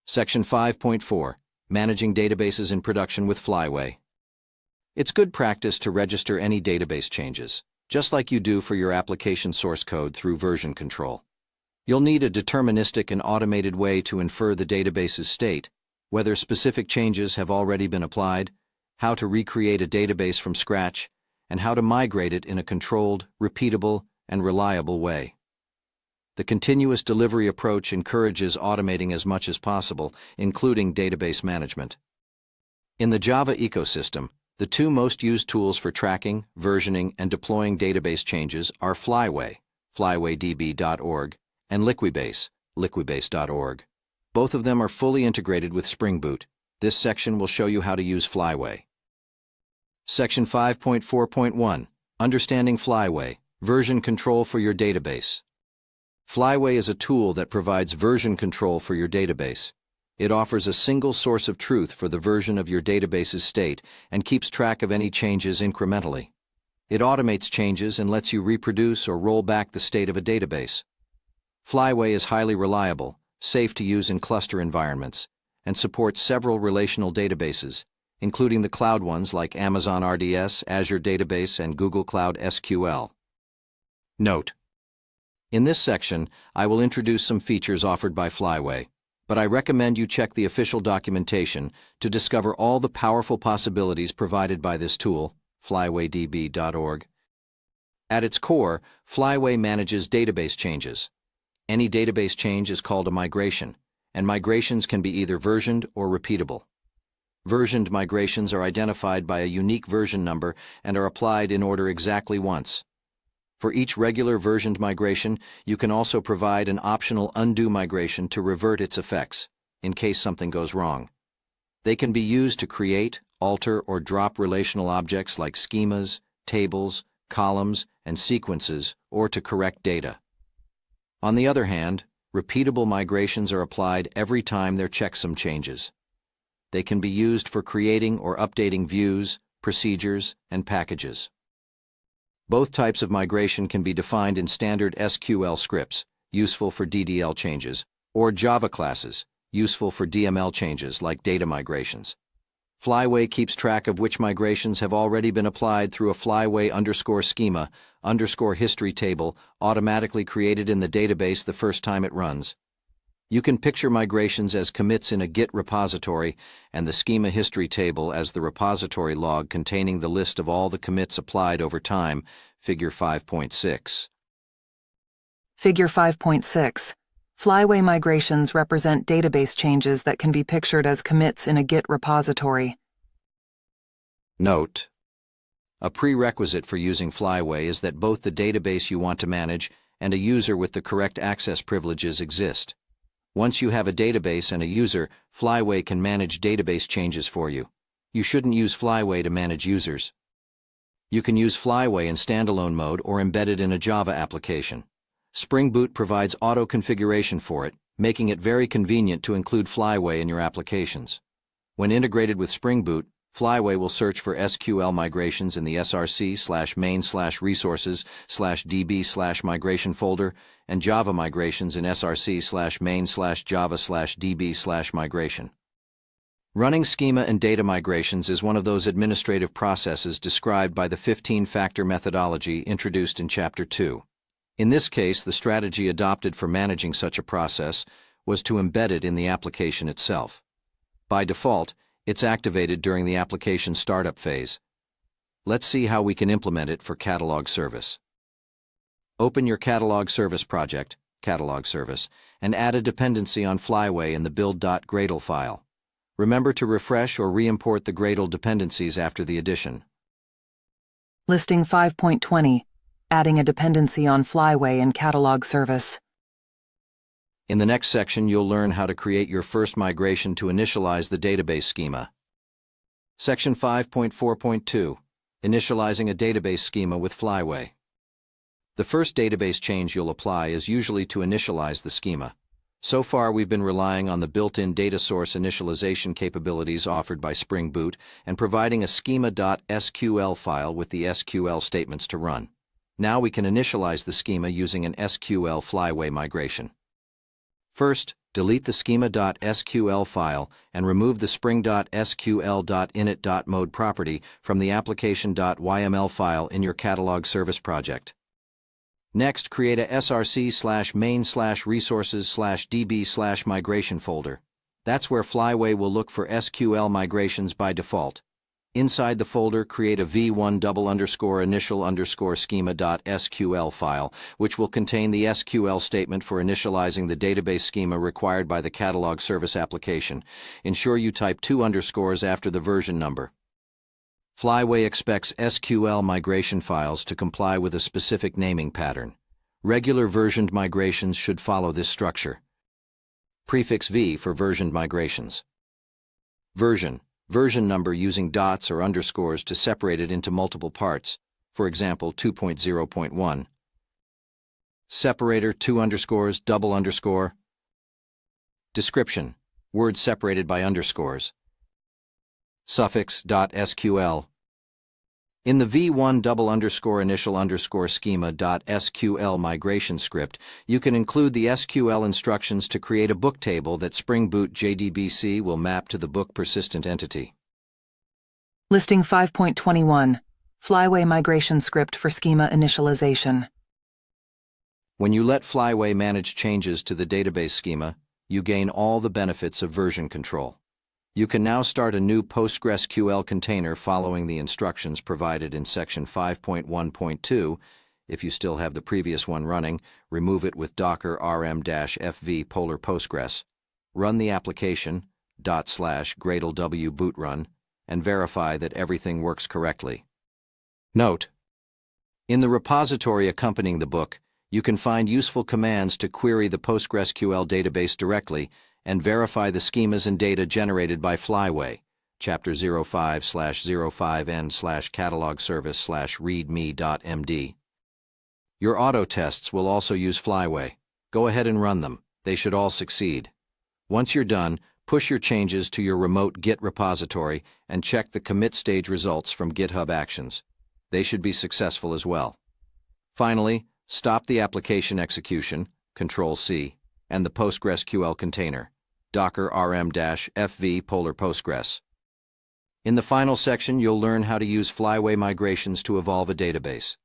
Section 5.4, Managing Databases in Production with Flyway. It's good practice to register any database changes, just like you do for your application source code through version control. You'll need a deterministic and automated way to infer the database's state, whether specific changes have already been applied, how to recreate a database from scratch, and how to migrate it in a controlled, repeatable, and reliable way. The continuous delivery approach encourages automating as much as possible, including database management. In the Java ecosystem, the two most used tools for tracking, versioning, and deploying database changes are Flyway, flywaydb.org, and Liquibase, liquibase.org. Both of them are fully integrated with Spring Boot. This section will show you how to use Flyway. Section 5.4.1, Understanding Flyway, Version Control for your database. Flyway is a tool that provides version control for your database. It offers a single source of truth for the version of your database's state and keeps track of any changes incrementally. It automates changes and lets you reproduce or roll back the state of a database. Flyway is highly reliable, safe to use in cluster environments, and supports several relational databases, including the cloud ones like Amazon RDS, Azure Database, and Google Cloud SQL. Note: in this section, I will introduce some features offered by Flyway, but I recommend you check the official documentation to discover all the powerful possibilities provided by this tool, flywaydb.org. At its core, Flyway manages database changes. Any database change is called a migration, and migrations can be either versioned or repeatable. Versioned migrations are identified by a unique version number and are applied in order exactly once. For each regular versioned migration, you can also provide an optional undo migration to revert its effects, in case something goes wrong. They can be used to create, alter, or drop relational objects like schemas, tables, columns, and sequences, or to correct data. On the other hand, repeatable migrations are applied every time their checksum changes. They can be used for creating or updating views, procedures, and packages. Both types of migration can be defined in standard SQL scripts, useful for DDL changes, or Java classes, useful for DML changes like data migrations. Flyway keeps track of which migrations have already been applied through a Flyway_schema_history table automatically created in the database the first time it runs. You can picture migrations as commits in a Git repository and the schema history table as the repository log containing the list of all the commits applied over time, Figure 5.6. Figure 5.6. Flyway migrations represent database changes that can be pictured as commits in a Git repository. Note: a prerequisite for using Flyway is that both the database you want to manage and a user with the correct access privileges exist. Once you have a database and a user, Flyway can manage database changes for you. You shouldn't use Flyway to manage users. You can use Flyway in standalone mode or embedded in a Java application. Spring Boot provides auto-configuration for it, making it very convenient to include Flyway in your applications. When integrated with Spring Boot, Flyway will search for SQL migrations in the src/main/resources/db/migration folder and Java migrations in src/main/java/db/migration. Running schema and data migrations is one of those administrative processes described by the 15-factor methodology introduced in Chapter 2. In this case, the strategy adopted for managing such a process was to embed it in the application itself. By default, it's activated during the application startup phase. Let's see how we can implement it for catalog service. Open your catalog service project, catalog service, and add a dependency on Flyway in the build.gradle file. Remember to refresh or re-import the Gradle dependencies after the addition. Listing 5.20. Adding a dependency on Flyway in catalog service. In the next section, you'll learn how to create your first migration to initialize the database schema. Section 5.4.2, Initializing a database schema with Flyway. The first database change you'll apply is usually to initialize the schema. So far, we've been relying on the built-in data source initialization capabilities offered by Spring Boot and providing a schema.sql file with the SQL statements to run. Now we can initialize the schema using an SQL Flyway migration. First, delete the schema.sql file and remove the spring.sql.init.mode property from the application.yml file in your catalog service project. Next, create a src/main/resources/db/migration folder. That's where Flyway will look for SQL migrations by default. Inside the folder, create a v1 _initial_schema.sql file, which will contain the SQL statement for initializing the database schema required by the catalog service application. Ensure you type 2 underscores after the version number. Flyway expects SQL migration files to comply with a specific naming pattern. Regular versioned migrations should follow this structure. Prefix V for versioned migrations. Version number using dots or underscores to separate it into multiple parts, for example 2.0.1. Separator 2 underscores, double underscore. Description, words separated by underscores. Suffix.sql. In the v1 _initial_schema.sql migration script, you can include the SQL instructions to create a book table that Spring Boot JDBC will map to the book persistent entity. Listing 5.21, Flyway migration script for schema initialization. When you let Flyway manage changes to the database schema, you gain all the benefits of version control. You can now start a new PostgreSQL container following the instructions provided in section 5.1.2. If you still have the previous one running, remove it with docker rm-fv polar postgres. Run the application /gradle w boot run and verify that everything works correctly. Note: in the repository accompanying the book, you can find useful commands to query the PostgreSQL database directly and verify the schemas and data generated by Flyway, chapter 05/05n/catalog-service/readme.md. Your auto tests will also use Flyway. Go ahead and run them. They should all succeed. Once you're done, push your changes to your remote Git repository and check the commit stage results from GitHub Actions. They should be successful as well. Finally, stop the application execution, Control-C, and the PostgreSQL container, docker rm-fv polar postgres. In the final section, you'll learn how to use Flyway migrations to evolve a database.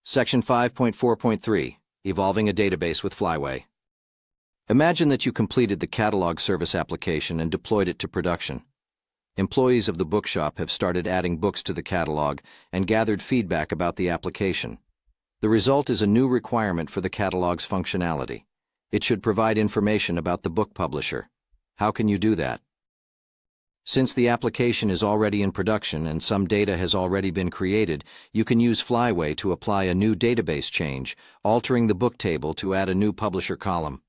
Section 5.4.3, Evolving a database with Flyway. Imagine that you completed the catalog service application and deployed it to production. Employees of the bookshop have started adding books to the catalog and gathered feedback about the application. The result is a new requirement for the catalog's functionality. It should provide information about the book publisher. How can you do that? Since the application is already in production and some data has already been created, you can use Flyway to apply a new database change, altering the book table to add a new publisher column.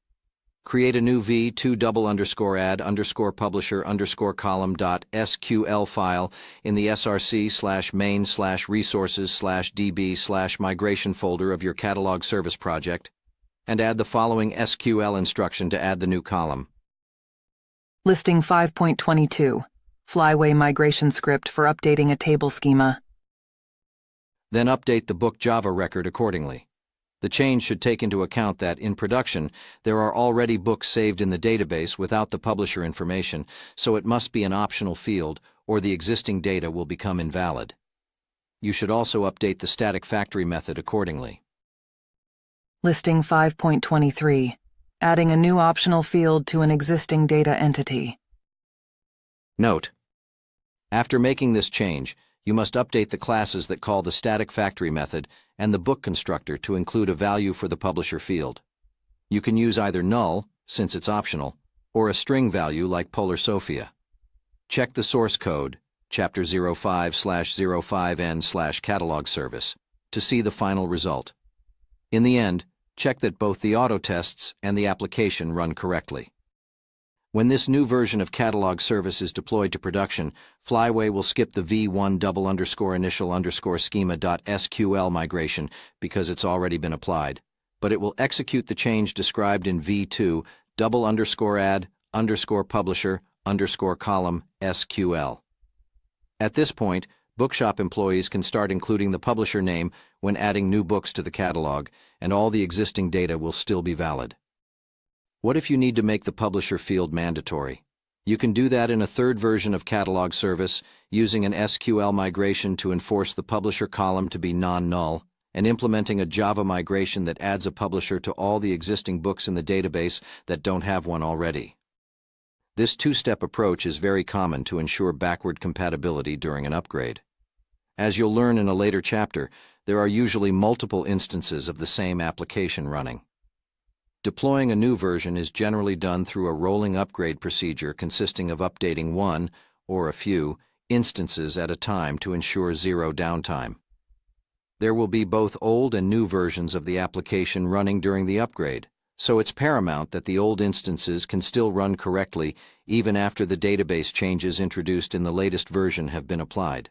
Create a new v2 _add_publisher_column.sql file in the src/main/resources/db/migration folder of your catalog service project, and add the following SQL instruction to add the new column. Listing 5.22, Flyway migration script for updating a table schema. Then update the book Java record accordingly. The change should take into account that, in production, there are already books saved in the database without the publisher information, so it must be an optional field, or the existing data will become invalid. You should also update the static factory method accordingly. Listing 5.23, adding a new optional field to an existing data entity. Note: after making this change, you must update the classes that call the static factory method and the book constructor to include a value for the publisher field. You can use either null, since it's optional, or a string value like Polar Sophia. Check the source code, chapter 05/05n/catalog service, to see the final result. In the end, check that both the auto tests and the application run correctly. When this new version of catalog service is deployed to production, Flyway will skip the v1 _initial_schema.sql migration because it's already been applied, but it will execute the change described in v2 _add_publisher_column SQL. At this point, bookshop employees can start including the publisher name when adding new books to the catalog, and all the existing data will still be valid. What if you need to make the publisher field mandatory? You can do that in a third version of Catalog Service, using an SQL migration to enforce the publisher column to be non-null, and implementing a Java migration that adds a publisher to all the existing books in the database that don't have one already. This two-step approach is very common to ensure backward compatibility during an upgrade. As you'll learn in a later chapter, there are usually multiple instances of the same application running. Deploying a new version is generally done through a rolling upgrade procedure consisting of updating one, or a few, instances at a time to ensure zero downtime. There will be both old and new versions of the application running during the upgrade, so it's paramount that the old instances can still run correctly even after the database changes introduced in the latest version have been applied.